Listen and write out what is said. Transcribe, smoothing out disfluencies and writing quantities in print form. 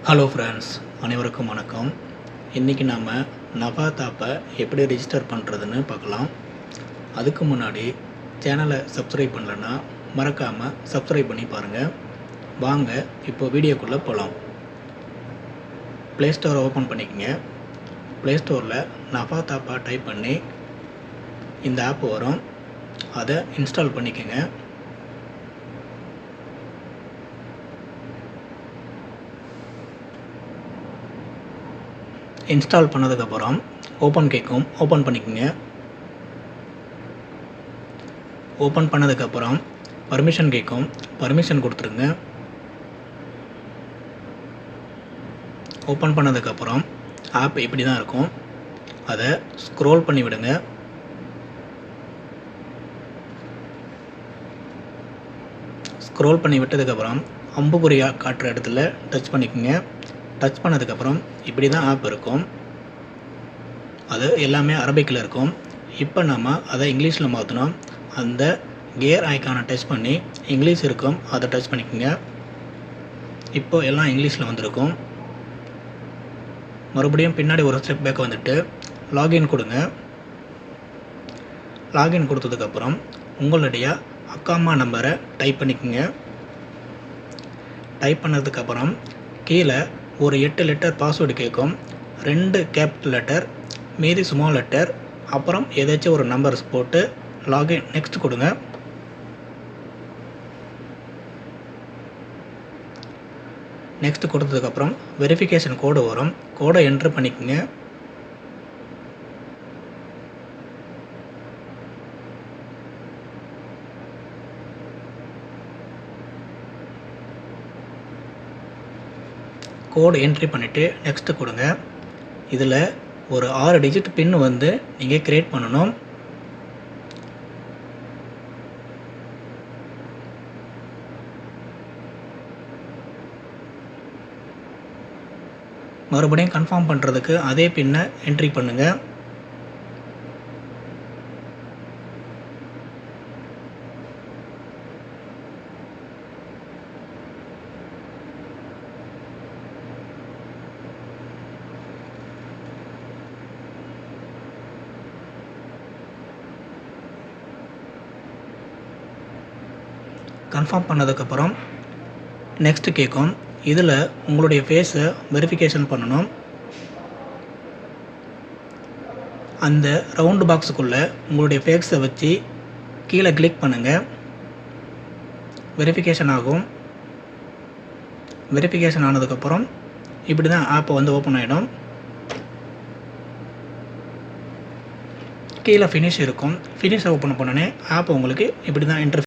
Hello friends, அனைவருக்கும் வணக்கம். இன்றைக்கி நாம் நஃபாத் ஆப்பை எப்படி ரிஜிஸ்டர் பண்ணுறதுன்னு பார்க்கலாம். அதுக்கு முன்னாடி சேனலை சப்ஸ்கிரைப் பண்ணலன்னா மறக்காமல் சப்ஸ்கிரைப் பண்ணி பாருங்கள். வாங்க இப்போ வீடியோக்குள்ளே போகலாம். ப்ளே ஸ்டோரை ஓப்பன் பண்ணிக்கங்க. ப்ளே ஸ்டோரில் நஃபாத் ஆப்பை டைப் பண்ணி இந்த ஆப் வரும், அதை இன்ஸ்டால் பண்ணிக்கோங்க. இன்ஸ்டால் பண்ணதுக்கப்புறம் ஓப்பன் கேட்கும், ஓப்பன் பண்ணிக்கோங்க. ஓப்பன் பண்ணதுக்கப்புறம் பர்மிஷன் கேட்கும், பர்மிஷன் கொடுத்துருங்க. ஓப்பன் பண்ணதுக்கப்புறம் ஆப் இப்படி தான் இருக்கும். அதை ஸ்க்ரோல் பண்ணி விடுங்க. ஸ்க்ரோல் பண்ணி விட்டதுக்கப்புறம் அம்புக்குறியாக காட்டுற இடத்துல டச் பண்ணிக்கோங்க. டச் பண்ணதுக்கப்புறம் இப்படி தான் ஆப் இருக்கும். அது எல்லாமே அரபிக்கில் இருக்கும். இப்போ நம்ம அதை இங்கிலீஷில் மாற்றணும். அந்த கியர் ஐக்கானை டச் பண்ணி இங்கிலீஷ் இருக்கும், அதை டச் பண்ணிக்கோங்க. இப்போ எல்லாம் இங்கிலீஷில் வந்திருக்கும். மறுபடியும் பின்னாடி ஒரு ஸ்டெப் பேக் வந்துட்டு லாகின் கொடுங்க. லாகின் கொடுத்ததுக்கப்புறம் உங்களுடைய அக்காமா நம்பரை டைப் பண்ணிக்கோங்க. டைப் பண்ணதுக்கப்புறம் கீழே ஒரு 8 லெட்டர் பாஸ்வேர்டு கேட்கும். 2 கேபிட்டல் லெட்டர், மீதி ஸ்மால் லெட்டர், அப்புறம் ஏதாச்சும் ஒரு நம்பர்ஸ் போட்டு லாகின் நெக்ஸ்ட் கொடுங்க. நெக்ஸ்ட் கொடுத்ததுக்கப்புறம் வெரிஃபிகேஷன் கோடு வரும். கோடை என்ட்ரு பண்ணிக்கோங்க. கோடு என்ட்ரி பண்ணிவிட்டு நெக்ஸ்ட்டு கொடுங்க. இதில் ஒரு 6 டிஜிட் பின் வந்து நீங்கள் க்ரியேட் பண்ணணும். மறுபடியும் கன்ஃபார்ம் பண்ணுறதுக்கு அதே பின்னை என்ட்ரி பண்ணுங்கள். கன்ஃபார்ம் பண்ணதுக்கப்புறம் நெக்ஸ்ட்டு கேட்கும். இதில் உங்களுடைய ஃபேஸை வெரிஃபிகேஷன் பண்ணணும். அந்த ரவுண்டு பாக்ஸுக்குள்ளே உங்களுடைய ஃபேஸை வச்சு கீழே கிளிக் பண்ணுங்கள். வெரிஃபிகேஷன் ஆகும். வெரிஃபிகேஷன் ஆனதுக்கப்புறம் இப்படி தான் ஆப்பை வந்து ஓப்பன் ஆகிடும். கீழே ஃபினிஷ் இருக்கும். ஃபினிஷை ஓப்பன் பண்ணோன்னே ஆப் உங்களுக்கு இப்படி தான்